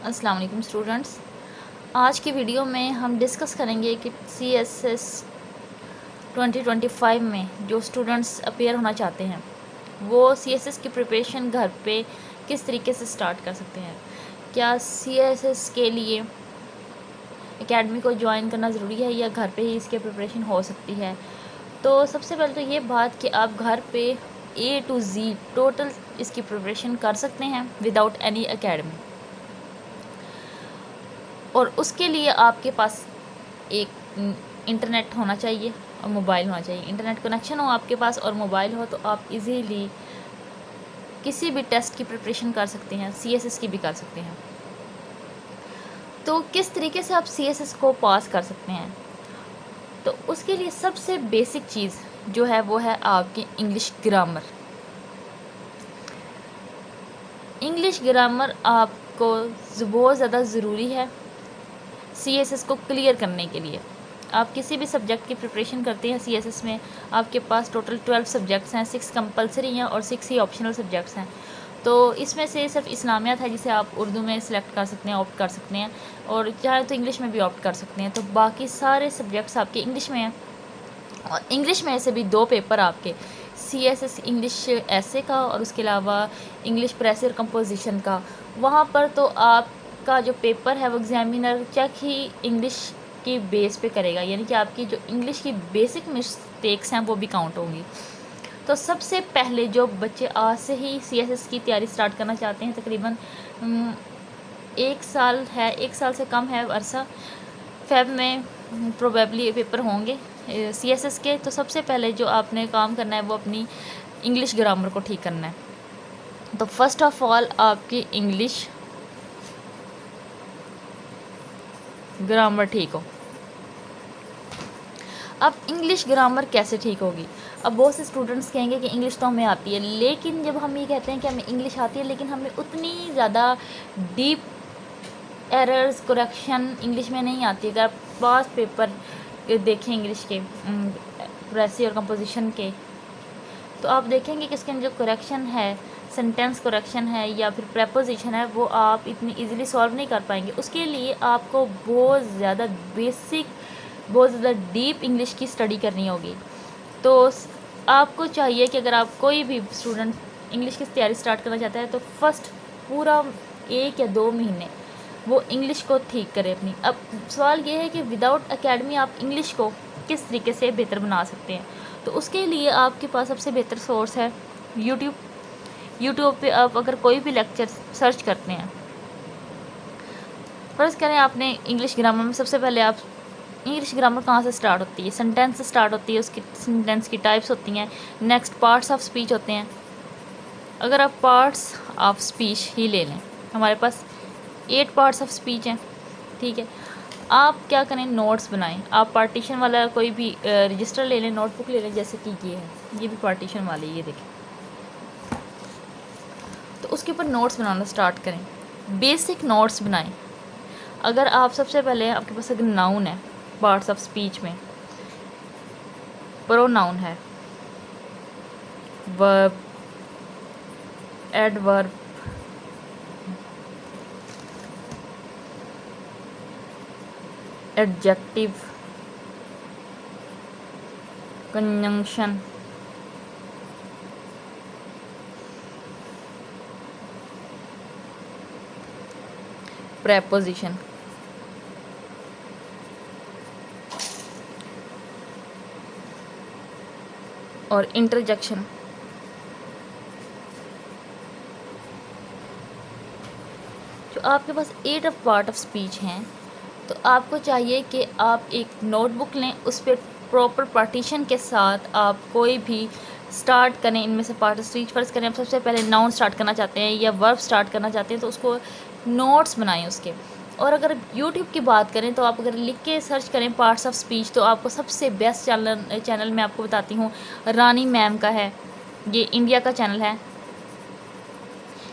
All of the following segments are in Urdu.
السلام علیکم اسٹوڈنٹس، آج کی ویڈیو میں ہم ڈسکس کریں گے کہ سی ایس ایس 2025 میں جو اسٹوڈنٹس اپیئر ہونا چاہتے ہیں وہ سی ایس ایس کی پریپریشن گھر پہ کس طریقے سے سٹارٹ کر سکتے ہیں۔ کیا سی ایس ایس کے لیے اکیڈمی کو جوائن کرنا ضروری ہے یا گھر پہ ہی اس کی پریپریشن ہو سکتی ہے؟ تو سب سے پہلے تو یہ بات کہ آپ گھر پہ A to Z ٹوٹل اس کی پریپریشن کر سکتے ہیں وداؤٹ اینی اکیڈمی، اور اس کے لیے آپ کے پاس ایک انٹرنیٹ ہونا چاہیے اور موبائل ہونا چاہیے۔ انٹرنیٹ کنیکشن ہو آپ کے پاس اور موبائل ہو تو آپ ایزیلی کسی بھی ٹیسٹ کی پریپریشن کر سکتے ہیں، سی ایس ایس کی بھی کر سکتے ہیں۔ تو کس طریقے سے آپ سی ایس ایس کو پاس کر سکتے ہیں؟ تو اس کے لیے سب سے بیسک چیز جو ہے وہ ہے آپ کی انگلش گرامر۔ انگلش گرامر آپ کو بہت زیادہ ضروری ہے سی ایس ایس کو کلیئر کرنے کے لیے۔ آپ کسی بھی سبجیکٹ کی پریپریشن کرتے ہیں سی ایس ایس میں، آپ کے پاس ٹوٹل 12 سبجیکٹس ہیں، 6 کمپلسری ہیں اور 6 ہی آپشنل سبجیکٹس ہیں۔ تو اس میں سے صرف اسلامیات ہے جسے آپ اردو میں سلیکٹ کر سکتے ہیں، آپٹ کر سکتے ہیں، اور چاہے تو انگلش میں بھی آپٹ کر سکتے ہیں۔ تو باقی سارے سبجیکٹس آپ کے انگلش میں ہیں، اور انگلش میں سے بھی 2 پیپر آپ کے سی ایس ایس انگلش ایسے کا اور اس کے علاوہ انگلش پریس اور کمپوزیشن کا۔ وہاں پر تو آپ کا جو پیپر ہے وہ ایگزامینر چیک ہی انگلش کی بیس پہ کرے گا، یعنی کہ آپ کی جو انگلش کی بیسک مسٹیکس ہیں وہ بھی کاؤنٹ ہوں گی۔ تو سب سے پہلے جو بچے آج سے ہی سی ایس ایس کی تیاری سٹارٹ کرنا چاہتے ہیں، تقریباً 1 سال سے کم ہے عرصہ، فیب میں پروبیبلی پیپر ہوں گے سی ایس ایس کے، تو سب سے پہلے جو آپ نے کام کرنا ہے وہ اپنی انگلش گرامر کو ٹھیک کرنا ہے۔ تو فرسٹ آف آل آپ کی انگلش گرامر ٹھیک ہو۔ اب انگلش گرامر کیسے ٹھیک ہوگی؟ اب بہت سے اسٹوڈنٹس کہیں گے کہ انگلش تو ہمیں آتی ہے، لیکن جب ہم یہ کہتے ہیں کہ ہمیں انگلش آتی ہے لیکن ہمیں اتنی زیادہ ڈیپ ایررز کریکشن انگلش میں نہیں آتی۔ اگر آپ 5 پیپر دیکھیں انگلش کے پریسی اور کمپوزیشن کے، تو آپ دیکھیں گے کہ اس کے جو کریکشن ہے، سینٹینس کریکشن ہے یا پھر پریپوزیشن ہے، وہ آپ اتنی ایزیلی سالو نہیں کر پائیں گے۔ اس کے لیے آپ کو بہت زیادہ بیسک، بہت زیادہ ڈیپ انگلش کی اسٹڈی کرنی ہوگی۔ تو آپ کو چاہیے کہ اگر آپ کوئی بھی اسٹوڈنٹ انگلش کی تیاری سٹارٹ کرنا چاہتا ہے تو فرسٹ پورا 1 یا 2 مہینے وہ انگلش کو ٹھیک کرے اپنی۔ اب سوال یہ ہے کہ وداؤٹ اکیڈمی آپ انگلش کو کس طریقے سے بہتر بنا سکتے ہیں؟ تو اس کے لیے آپ کے پاس سب سے بہتر سورس ہے یوٹیوب پہ آپ اگر کوئی بھی لیکچر سرچ کرتے ہیں، فرض کریں آپ نے انگلش گرامر میں، سب سے پہلے آپ انگلش گرامر کہاں سے سٹارٹ ہوتی ہے؟ سینٹینس سے سٹارٹ ہوتی ہے، اس کی سینٹینس کی ٹائپس ہوتی ہیں، نیکسٹ پارٹس آف اسپیچ ہوتے ہیں۔ اگر آپ پارٹس آف اسپیچ ہی لے لیں، ہمارے پاس 8 پارٹس آف اسپیچ ہیں، ٹھیک ہے۔ آپ کیا کریں، نوٹس بنائیں۔ آپ پارٹیشن والا کوئی بھی رجسٹر لے لیں، نوٹ بک لے لیں، جیسے کہ یہ ہے، یہ بھی پارٹیشن والی، یہ دیکھیں۔ تو اس کے اوپر نوٹس بنانا سٹارٹ کریں، بیسک نوٹس بنائیں۔ اگر آپ سب سے پہلے آپ کے پاس اگر ناؤن ہے پارٹس آف اسپیچ میں، پرو ناؤن ہے، ورب، ایڈورب، ایڈجیکٹیو، کنجنکشن، پریپوزیشن، اور انٹرجیکشن۔ جو آپ کے پاس 8 پارٹ آف اسپیچ ہیں، تو آپ کو چاہیے کہ آپ ایک نوٹ بک لیں، اس پہ پراپر پارٹیشن کے ساتھ آپ کوئی بھی سٹارٹ کریں ان میں سے پارٹ آف اسپیچ۔ فرض کریں آپ سب سے پہلے ناؤن سٹارٹ کرنا چاہتے ہیں یا ورب سٹارٹ کرنا چاہتے ہیں، تو اس کو نوٹس بنائیں اس کے۔ اور اگر یوٹیوب کی بات کریں تو آپ اگر لکھ کے سرچ کریں پارٹس آف اسپیچ، تو آپ کو سب سے بیسٹ چینل میں آپ کو بتاتی ہوں، رانی میم کا ہے، یہ انڈیا کا چینل ہے۔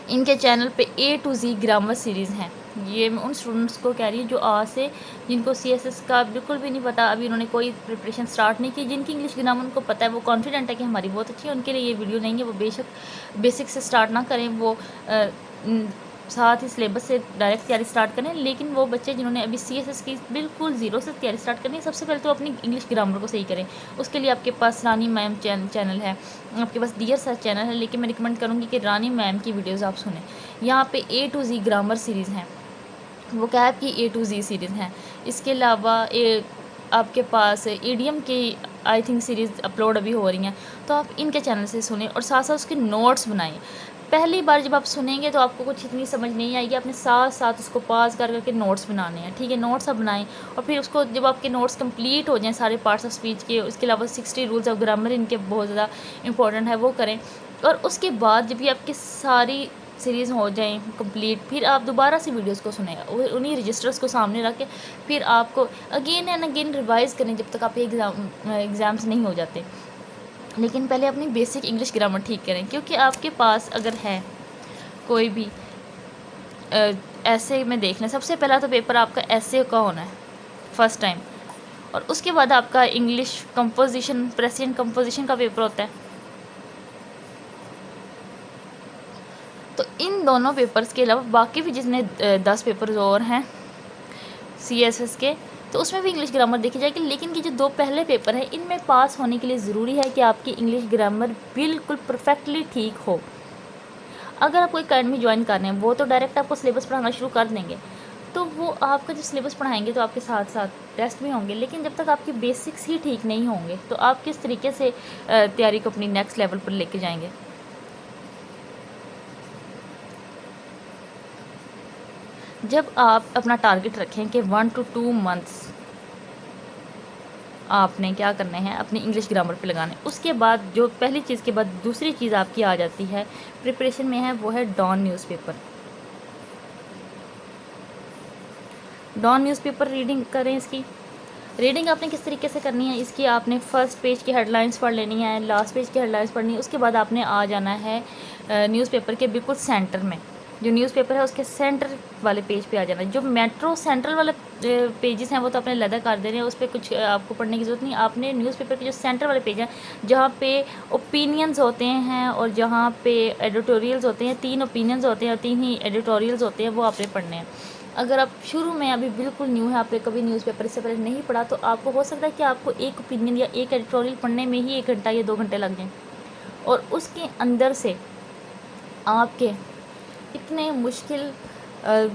ان کے چینل پہ A to Z grammar series ہیں۔ یہ میں ان اسٹوڈنٹس کو کہہ رہی ہوں جو آج سے، جن کو سی ایس ایس کا بالکل بھی نہیں پتا، ابھی انہوں نے کوئی پریپریشن سٹارٹ نہیں کی، جن کی انگلش گرامر ان کو پتہ ہے، وہ کانفیڈنٹ ہے کہ ہماری بہت اچھی ہے، ان کے لیے یہ ویڈیو نہیں ہے۔ وہ بے شک بیسک سے سٹارٹ نہ کریں، وہ ساتھ ہی سلیبس سے ڈائریکٹ تیاری سٹارٹ کریں. لیکن وہ بچے جنہوں نے ابھی CSS کی بالکل زیرو سے تیاری سٹارٹ کرنی ہے، سب سے پہلے تو اپنی انگلش گرامر کو صحیح کریں. اس کے لیے آپ کے پاس رانی میم چینل ہے، آپ کے پاس ڈیئر سر چینل ہے، لیکن میں ریکمنڈ کروں گی کہ رانی میم کی ویڈیوز آپ سنیں. یہاں پہ A to Z grammar series ہیں، وہ کیب کی A to Z سیریز ہیں. اس کے علاوہ آپ کے پاس ایڈیم کی آئی تھنک سیریز اپلوڈ ابھی ہو رہی ہیں، تو آپ ان کے چینل سے سنیں اور ساتھ ساتھ اس کے نوٹس بنائیں. پہلی بار جب آپ سنیں گے تو آپ کو کچھ اتنی سمجھ نہیں آئے گی، آپ نے ساتھ ساتھ اس کو پاز کر کے نوٹس بنانے ہیں. ٹھیک ہے، نوٹس آپ بنائیں اور پھر اس کو جب آپ کے نوٹس کمپلیٹ ہو جائیں سارے پارٹس آف اسپیچ کے، اس کے علاوہ 60 رولز آف گرامر ان کے بہت زیادہ امپورٹنٹ ہے، وہ کریں. اور اس کے بعد جب یہ آپ کی ساری سیریز ہو جائیں کمپلیٹ، پھر آپ دوبارہ سے ویڈیوز کو سنیں، انہیں رجسٹرز کو سامنے رکھ کے پھر آپ کو اگین اینڈ اگین ریوائز کریں جب تک آپ ایگزامس نہیں ہو جاتے. لیکن پہلے اپنی بیسک انگلش گرامر ٹھیک کریں، کیونکہ آپ کے پاس اگر ہے کوئی بھی ایسے میں دیکھ لیں، سب سے پہلا تو پیپر آپ کا ایسے کا ہونا ہے فرسٹ ٹائم، اور اس کے بعد آپ کا انگلش کمپوزیشن پریسینٹ کمپوزیشن کا پیپر ہوتا ہے. تو ان دونوں پیپرز کے علاوہ باقی بھی جتنے 10 پیپرز اور ہیں CSS کے، تو اس میں بھی انگلش گرامر دیکھی جائے گی. لیکن یہ جو 2 پہلے پیپر ہیں، ان میں پاس ہونے کے لیے ضروری ہے کہ آپ کی انگلش گرامر بالکل پرفیکٹلی ٹھیک ہو. اگر آپ کوئی اکیڈمی جوائن کر رہے ہیں، وہ تو ڈائریکٹ آپ کو سلیبس پڑھانا شروع کر دیں گے، تو وہ آپ کا جو سلیبس پڑھائیں گے تو آپ کے ساتھ ساتھ ٹیسٹ بھی ہوں گے. لیکن جب تک آپ کی بیسکس ہی ٹھیک نہیں ہوں گے تو آپ کس طریقے سے تیاری کو اپنی نیکسٹ لیول پر لے کے جائیں گے. جب آپ اپنا ٹارگٹ رکھیں کہ 1 to 2 months آپ نے کیا کرنے ہیں اپنی انگلش گرامر پہ لگانے، اس کے بعد جو پہلی چیز کے بعد دوسری چیز آپ کی آ جاتی ہے پریپریشن میں ہے، وہ ہے Dawn newspaper. Dawn newspaper reading کریں. اس کی ریڈنگ آپ نے کس طریقے سے کرنی ہے، اس کی آپ نے فرسٹ پیج کی ہیڈ لائنس پڑھ لینی ہے، لاسٹ پیج کی ہیڈ لائنس پڑھنی ہے. اس کے بعد آپ نے آ جانا ہے نیوز پیپر کے بالکل سینٹر میں، جو نیوز پیپر ہے اس کے سینٹر والے پیج پہ آ جانا ہے. جو میٹرو سینٹرل والے پیجز ہیں وہ تو آپ نے علیحدہ کر دینے ہیں، اس پہ کچھ آپ کو پڑھنے کی ضرورت نہیں. آپ نے نیوز پیپر کے جو سینٹر والے پیج ہیں جہاں پہ اوپینینز ہوتے ہیں اور جہاں پہ ایڈیٹوریلز ہوتے ہیں، 3 اوپینینز ہوتے ہیں اور 3 ہی ایڈیٹوریلز ہوتے ہیں، وہ آپ نے پڑھنے ہیں. اگر آپ شروع میں ابھی بالکل نیو ہے، آپ نے کبھی نیوز پیپر اس سے پہلے نہیں پڑھا، تو آپ کو ہو سکتا ہے کہ آپ کو ایک اوپینین یا ایک ایڈیٹوریل پڑھنے میں ہی 1 گھنٹہ یا 2 گھنٹے لگ جائیں، اور اس کے اندر سے آپ کے اتنے مشکل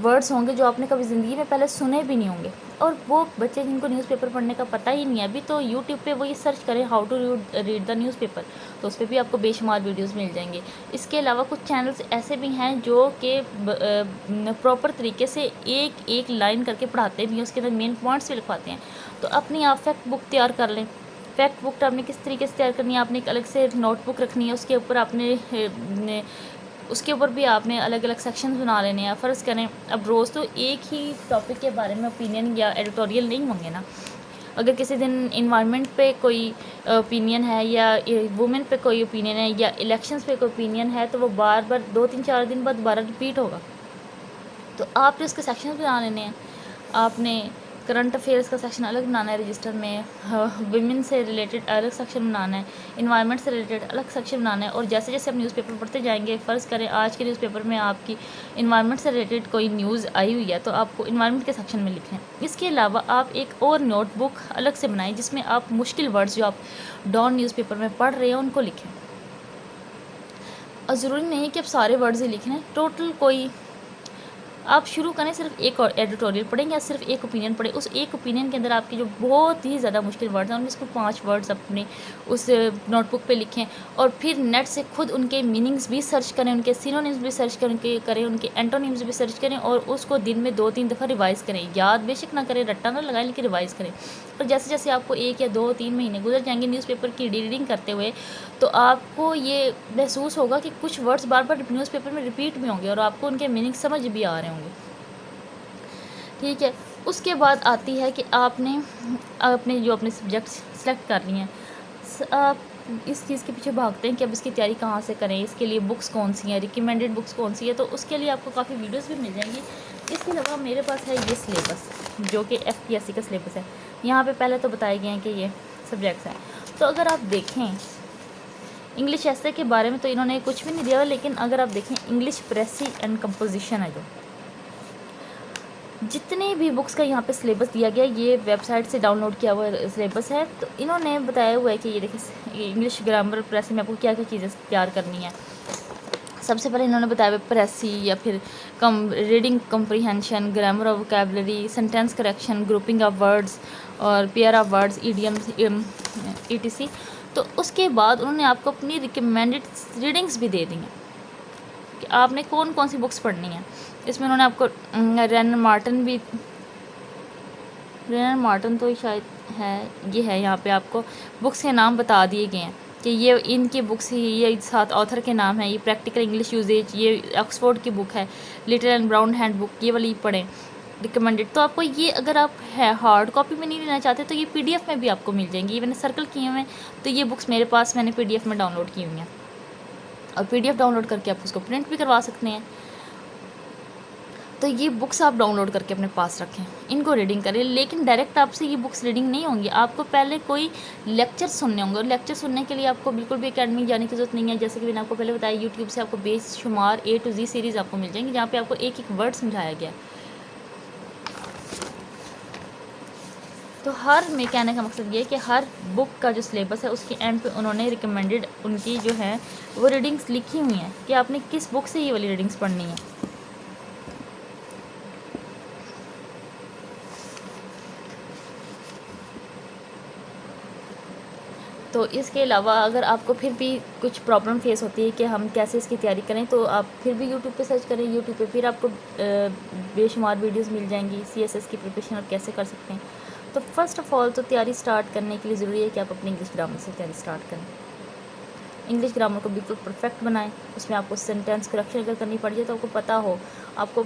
ورڈز ہوں گے جو آپ نے کبھی زندگی میں پہلے سنے بھی نہیں ہوں گے. اور وہ بچے جن کو نیوز پیپر پڑھنے کا پتہ ہی نہیں ہے ابھی، تو یوٹیوب پہ وہ یہ سرچ کریں how to read the newspaper, تو اس پہ بھی آپ کو بے شمار ویڈیوز مل جائیں گے. اس کے علاوہ کچھ چینلز ایسے بھی ہیں جو کہ پراپر طریقے سے ایک ایک لائن کر کے پڑھاتے بھی ہیں، اس کے اندر مین پوائنٹس بھی لکھواتے ہیں. تو اپنی آپ فیکٹ بک تیار کر لیں. فیکٹ بک آپ نے کس طریقے سے تیار کرنی ہے، آپ نے ایک الگ سے نوٹ بک رکھنی ہے، اس کے اوپر آپ نے اس کے اوپر بھی آپ نے الگ الگ سیکشنز بنا لینے ہیں. فرض کریں اب روز تو ایک ہی ٹاپک کے بارے میں اوپینین یا ایڈیٹوریل نہیں ہوں گے نا. اگر کسی دن انوائرمنٹ پہ کوئی اوپینین ہے یا وومن پہ کوئی اوپینین ہے یا الیکشنز پہ کوئی اوپینین ہے، تو وہ بار بار 2-3-4 دن بعد دوبارہ رپیٹ ہوگا. تو آپ نے اس کے سیکشنز بنا لینے ہیں. آپ نے کرنٹ افیئرس کا سیکشن الگ بنانا ہے رجسٹر میں، ویمن سے ریلیٹڈ الگ سیکشن بنانا ہے، انوائرمنٹ سے ریلیٹڈ الگ سیکشن بنانا ہے. اور جیسے جیسے آپ نیوز پیپر پڑھتے جائیں گے، فرض کریں آج کے نیوز پیپر میں آپ کی انوائرمنٹ سے ریلیٹڈ کوئی نیوز آئی ہوئی ہے، تو آپ کو انوائرمنٹ کے سیکشن میں لکھیں. اس کے علاوہ آپ ایک اور نوٹ بک الگ سے بنائیں جس میں آپ مشکل ورڈز جو آپ ڈان نیوز پیپر میں پڑھ رہے ہیں ان کو لکھیں. اور ضروری نہیں ہے کہ آپ سارے ورڈز ہی لکھیں، ٹوٹل کوئی آپ شروع کریں صرف ایک ایڈیٹوریل پڑھیں یا صرف ایک اوپینین پڑھیں. اس ایک اوپینین کے اندر آپ کے جو بہت ہی زیادہ مشکل ورڈز ہیں ان میں سے 5 ورڈز اپنے اس نوٹ بک پہ لکھیں، اور پھر نیٹ سے خود ان کے میننگز بھی سرچ کریں، ان کے سینونیمز بھی سرچ کریں، ان کے اینٹونیمز بھی سرچ کریں، اور اس کو دن میں 2-3 دفعہ ریوائز کریں. یاد بے شک نہ کریں، رٹا نہ لگائیں، لیکن ریوائز کریں. اور جیسے جیسے آپ کو 1 یا 2-3 مہینے گزر جائیں گے نیوز پیپر کی ریڈنگ کرتے ہوئے، تو آپ کو یہ محسوس ہوگا کہ کچھ ورڈز بار بار نیوز پیپر میں ریپیٹ بھی ہوں گے اور آپ کو ان کے میننگ سمجھ بھی آ رہے ہوں گے. ٹھیک ہے. اس کے بعد آتی ہے کہ آپ نے اپنے جو اپنے سبجیکٹس سلیکٹ کر لی ہیں، آپ اس چیز کے پیچھے بھاگتے ہیں کہ اب اس کی تیاری کہاں سے کریں، اس کے لیے بکس کون سی ہیں، ریکمینڈیڈ بکس کون سی ہے. تو اس کے لیے آپ کو کافی ویڈیوز بھی مل جائیں گی. اس کے علاوہ میرے پاس ہے یہ سلیبس جو کہ FPSC کا سلیبس ہے. یہاں پہ پہلے تو بتائے گئے ہیں کہ یہ سبجیکٹس ہیں. تو اگر آپ دیکھیں انگلش ایسے کے بارے میں تو انہوں نے کچھ بھی نہیں دیا ہوا، لیکن اگر آپ دیکھیں انگلش پریسی اینڈ کمپوزیشن ہے جو جتنے بھی بکس کا یہاں پہ سلیبس دیا گیا، یہ ویب سائٹ سے ڈاؤن لوڈ کیا ہوا سلیبس ہے. تو انہوں نے بتایا ہوا ہے کہ یہ دیکھیں انگلش گرامر پریسی میں آپ کو کیا کیا چیزیں تیار کرنی ہیں. سب سے پہلے انہوں نے بتایا ہوا پریسی یا پھر reading comprehension, grammar of vocabulary, sentence correction, grouping of words اور pair of words, idioms ETC. تو اس کے بعد انہوں نے آپ کو اپنی ریکمینڈڈ ریڈنگس بھی دے دی ہیں کہ آپ نے کون کون سی بکس پڑھنی ہیں. اس میں انہوں نے آپ کو رینر مارٹن تو شاید ہے، یہ ہے یہاں پہ آپ کو بکس کے نام بتا دیے گئے ہیں کہ یہ ان کی بکس ہی، یہ 7 آتھر کے نام ہیں. یہ پریکٹیکل انگلش یوزیج، یہ آکسفورڈ کی بک ہے، little and brown hand book, یہ والی پڑھیں ریکمینڈڈ. تو آپ کو یہ اگر آپ ہارڈ کاپی میں نہیں لینا چاہتے تو یہ PDF میں بھی آپ کو مل جائیں گی. یہ میں نے سرکل کیے ہوئے ہیں، تو یہ بکس میرے پاس میں نے PDF میں ڈاؤن لوڈ کی ہوئی ہیں، اور PDF ڈاؤن لوڈ کر کے آپ اس کو پرنٹ بھی کروا سکتے ہیں. تو یہ بکس آپ ڈاؤن لوڈ کر کے اپنے پاس رکھیں، ان کو ریڈنگ کریں. لیکن ڈائریکٹ آپ سے یہ بکس ریڈنگ نہیں ہوں گی، آپ کو پہلے کوئی لیکچر سننے ہوں گے. اور لیکچر سننے کے لیے آپ کو بالکل بھی اکیڈمی جانے کی ضرورت نہیں ہے. جیسے کہ میں نے آپ کو پہلے بتایا، یوٹیوب سے آپ کو بے شمار A to Z سیریز آپ کو مل جائیں گی، جہاں پہ آپ کو ایک ایک ورڈ سمجھایا گیا ہے. تو میں کہنے کا مقصد یہ ہے کہ ہر بک کا جو سلیبس ہے اس کے اینڈ پہ انہوں نے ریکمینڈڈ ان کی جو ہے وہ ریڈنگس لکھی ہوئی ہیں کہ آپ نے کس بک سے یہ والی ریڈنگس پڑھنی ہے. تو اس کے علاوہ اگر آپ کو پھر بھی کچھ پرابلم فیس ہوتی ہے کہ ہم کیسے اس کی تیاری کریں، تو آپ پھر بھی یوٹیوب پہ سرچ کریں. یوٹیوب پہ پھر آپ کو بے شمار ویڈیوز مل جائیں گی CSS کی پریپریشن اور کیسے کر سکتے ہیں. تو فرسٹ آف آل تو تیاری سٹارٹ کرنے کے لیے ضروری ہے کہ آپ اپنی انگلش گرامر سے تیاری سٹارٹ کریں. انگلش گرامر کو بالکل پرفیکٹ بنائیں. اس میں آپ کو سینٹینس کریکشن اگر کرنی پڑ جائے تو آپ کو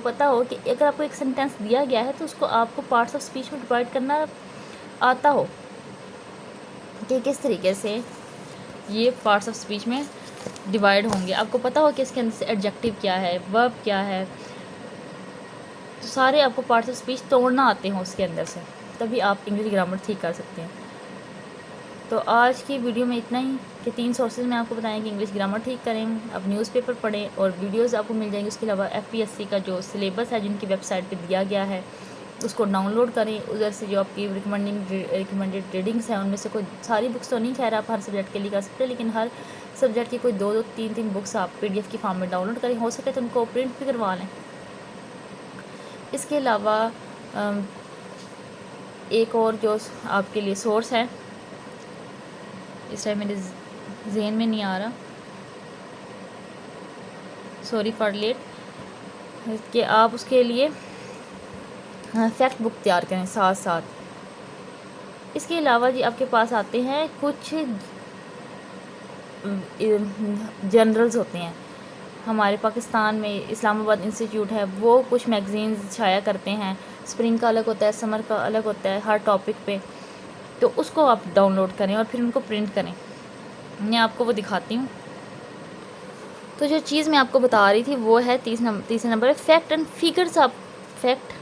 پتہ ہو کہ اگر آپ کو ایک سینٹینس دیا گیا ہے تو اس کو آپ کو پارٹس آف اسپیچ میں ڈیوائڈ کرنا آتا ہو کہ کس طریقے سے یہ پارٹس آف اسپیچ میں ڈیوائڈ ہوں گے. آپ کو پتہ ہو کہ اس کے اندر سے ایڈجیکٹیو کیا ہے، ورب کیا ہے. تو سارے آپ کو پارٹس آف اسپیچ توڑنا آتے ہوں اس کے اندر سے، تبھی آپ انگلش گرامر ٹھیک کر سکتے ہیں. تو آج کی ویڈیو میں اتنا ہی کہ 3 سورسز میں آپ کو بتائیں کہ انگلش گرامر ٹھیک کریں. اب نیوز پیپر پڑھیں اور ویڈیوز آپ کو مل جائیں گے. اس کے علاوہ FPSC کا جو سلیبس ہے جن کی ویب سائٹ پہ دیا گیا ہے اس کو ڈاؤن لوڈ کریں. ادھر سے جو آپ کی ریکمینڈڈ ریڈنگس ہیں ان میں سے کوئی ساری بکس تو نہیں خیر آپ ہر سبجیکٹ کے لیے کر سکتے، لیکن ہر سبجیکٹ کی کوئی 2 3 بکس آپ PDF کی فارم میں ڈاؤن لوڈ کریں. ہو سکے تو ان کو پرنٹ بھی کروا لیں. اس کے علاوہ ایک اور جو آپ کے لیے سورس ہے، اس ٹائم میرے ذہن میں نہیں آ رہا، سوری فار لیٹ، کہ آپ اس کے لیے فیکٹ بک تیار کریں ساتھ ساتھ. اس کے علاوہ جی آپ کے پاس آتے ہیں کچھ جنرلز ہوتے ہیں. ہمارے پاکستان میں اسلام آباد انسٹیٹیوٹ ہے، وہ کچھ میگزینز شائع کرتے ہیں. اسپرنگ کا الگ ہوتا ہے، سمر کا الگ ہوتا ہے، ہر ٹاپک پہ. تو اس کو آپ ڈاؤن لوڈ کریں اور پھر ان کو پرنٹ کریں. میں آپ کو وہ دکھاتی ہوں. تو جو چیز میں آپ کو بتا رہی تھی وہ ہے تیسرے نمبر ہے فیکٹ اینڈ فگرز. آپ فیکٹ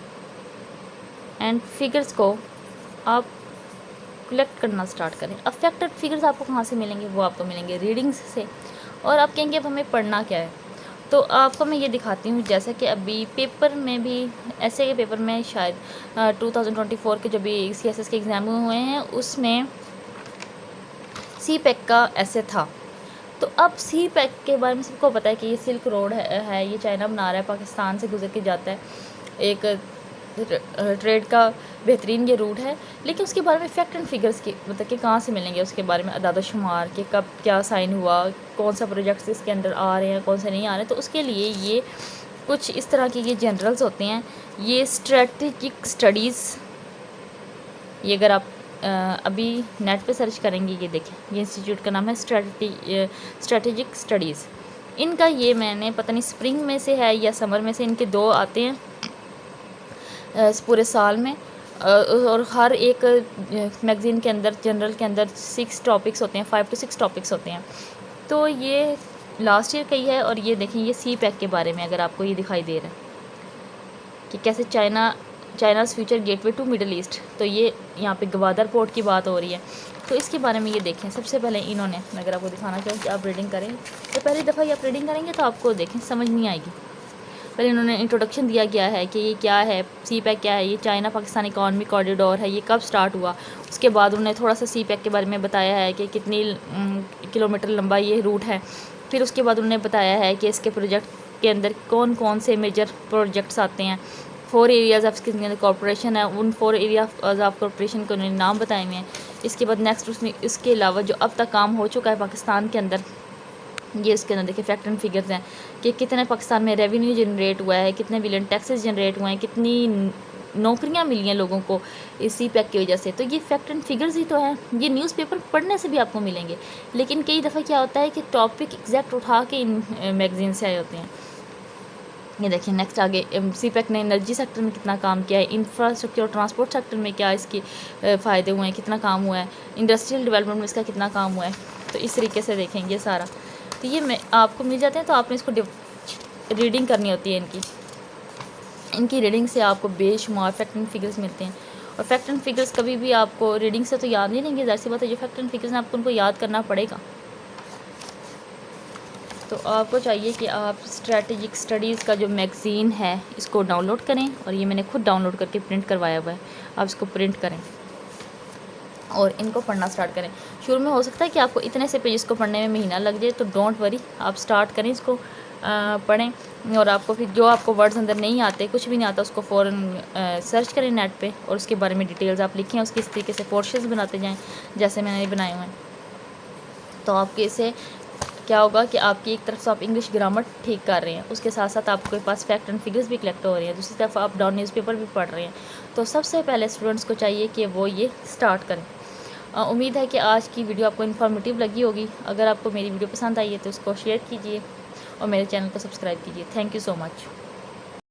اینڈ فگرز کو آپ کلیکٹ کرنا سٹارٹ کریں. اب فیکٹ اینڈ فگرز آپ کو کہاں سے ملیں گے؟ وہ آپ کو ملیں گے ریڈنگس سے. اور آپ کہیں گے اب ہمیں پڑھنا کیا ہے؟ تو آپ کو میں یہ دکھاتی ہوں. جیسا کہ ابھی پیپر میں بھی ایسے کے پیپر میں شاید 2024 کے جو بھی CSS کے ایگزام ہوئے ہیں اس میں CPEC کا ایسے تھا. تو اب CPEC کے بارے میں سب کو پتہ ہے کہ یہ سلک روڈ ہے، یہ چائنا بنا رہا ہے، پاکستان سے گزر کے جاتا ہے. ایک ٹریڈ کا بہترین یہ روٹ ہے. لیکن اس کے بارے میں فیکٹ اینڈ فگرز کی مطلب کہ کہاں سے ملیں گے، اس کے بارے میں اعداد و شمار کہ کب کیا سائن ہوا، کون سا پروجیکٹس اس کے اندر آ رہے ہیں، کون سے نہیں آ رہے ہیں. تو اس کے لیے یہ کچھ اس طرح کے یہ جنرلز ہوتے ہیں. یہ اسٹریٹجک اسٹڈیز، یہ اگر آپ ابھی نیٹ پہ سرچ کریں گے، یہ دیکھیں یہ انسٹیٹیوٹ کا نام ہے اسٹریٹجک اسٹڈیز. ان کا یہ میں نے پتہ نہیں اسپرنگ میں سے ہے یا سمر میں سے، ان کے 2 آتے ہیں پورے سال میں. اور ہر ایک میگزین کے اندر جنرل کے اندر 6 ٹاپکس ہوتے ہیں، 5 to 6 ٹاپکس ہوتے ہیں. تو یہ لاسٹ ایئر کا ہی ہے. اور یہ دیکھیں یہ CPEC کے بارے میں اگر آپ کو یہ دکھائی دے رہا ہے کہ کیسے China's future gateway to Middle East, تو یہ یہاں پہ گوادر پورٹ کی بات ہو رہی ہے. تو اس کے بارے میں یہ دیکھیں. سب سے پہلے انہوں نے، میں اگر آپ کو دکھانا چاہوں کہ آپ ریڈنگ کریں تو پہلی دفعہ یہ آپ ریڈنگ کریں گے تو آپ کو دیکھیں سمجھ نہیں آئے گی. پہلے انہوں نے انٹروڈکشن دیا گیا ہے کہ یہ کیا ہے، سی پیک کیا ہے، یہ چائنا پاکستان اکانومک کوریڈور ہے، یہ کب سٹارٹ ہوا. اس کے بعد انہوں نے تھوڑا سا سی پیک کے بارے میں بتایا ہے کہ کتنی کلومیٹر لمبا یہ روٹ ہے. پھر اس کے بعد انہوں نے بتایا ہے کہ اس کے پروجیکٹ کے اندر کون کون سے میجر پروجیکٹس آتے ہیں. 4 ایریاز آف کے اندر کارپوریشن ہے، ان 4 ایریاز آف کارپوریشن کو انہوں نے نام بتائے ہوئے ہیں. اس کے بعد نیکسٹ اس کے علاوہ جو اب تک کام ہو چکا ہے پاکستان کے اندر، یہ اس کے اندر دیکھیں فیکٹ اینڈ فگرز ہیں کہ کتنے پاکستان میں ریونیو جنریٹ ہوا ہے، کتنے بلین ٹیکسز جنریٹ ہوئے ہیں، کتنی نوکریاں ملی ہیں لوگوں کو اس سی پیک کی وجہ سے. تو یہ فیکٹ اینڈ فگرز ہی تو ہیں. یہ نیوز پیپر پڑھنے سے بھی آپ کو ملیں گے، لیکن کئی دفعہ کیا ہوتا ہے کہ ٹاپک ایگزیکٹ اٹھا کے ان میگزین سے آئے ہوتے ہیں. یہ دیکھیں نیکسٹ آگے سی پیک نے انرجی سیکٹر میں کتنا کام کیا ہے، انفراسٹرکچر اور ٹرانسپورٹ سیکٹر میں کیا اس کی فائدے ہوئے ہیں، کتنا کام ہوا ہے، انڈسٹریل ڈیولپمنٹ میں اس کا کتنا کام ہوا ہے. تو اس طریقے سے دیکھیں گے سارا. تو یہ میں آپ کو مل جاتے ہیں تو آپ نے اس کو ریڈنگ کرنی ہوتی ہے. ان کی ریڈنگ سے آپ کو بے شمار فیکٹ اینڈ فگرز ملتے ہیں. اور فیکٹ اینڈ فگرز کبھی بھی آپ کو ریڈنگ سے تو یاد نہیں رہیں گے، ظاہر سی بات ہے. جو فیکٹ اینڈ فگرز ہیں آپ کو ان کو یاد کرنا پڑے گا. تو آپ کو چاہیے کہ آپ اسٹریٹجک اسٹڈیز کا جو میگزین ہے اس کو ڈاؤن لوڈ کریں، اور یہ میں نے خود ڈاؤن لوڈ کر کے پرنٹ کروایا ہوا ہے. آپ اس کو پرنٹ کریں اور ان کو پڑھنا سٹارٹ کریں. شروع میں ہو سکتا ہے کہ آپ کو اتنے سے پیجز کو پڑھنے میں مہینہ لگ جائے، تو ڈونٹ وری، آپ سٹارٹ کریں اس کو پڑھیں. اور آپ کو پھر جو آپ کو ورڈز اندر نہیں آتے، کچھ بھی نہیں آتا، اس کو فوراً سرچ کریں نیٹ پہ، اور اس کے بارے میں ڈیٹیلز آپ لکھیں. اس کی اس طریقے سے پورشنز بناتے جائیں جیسے میں نے بنائے ہوئے ہیں. تو آپ کے اسے کیا ہوگا کہ آپ کی ایک طرف سے آپ انگلش گرامر ٹھیک کر رہے ہیں، اس کے ساتھ ساتھ آپ کے پاس فیکٹ اینڈ فگرز بھی کلیکٹ ہو رہے ہیں، دوسری طرف آپ ڈاؤن نیوز پیپر بھی پڑھ رہے ہیں. تو سب سے پہلے اسٹوڈنٹس کو چاہیے کہ وہ یہ سٹارٹ کریں. امید ہے کہ آج کی ویڈیو آپ کو انفارمیٹیو لگی ہوگی. اگر آپ کو میری ویڈیو پسند آئی ہے تو اس کو شیئر کیجیے اور میرے چینل کو سبسکرائب کیجیے. Thank you so much.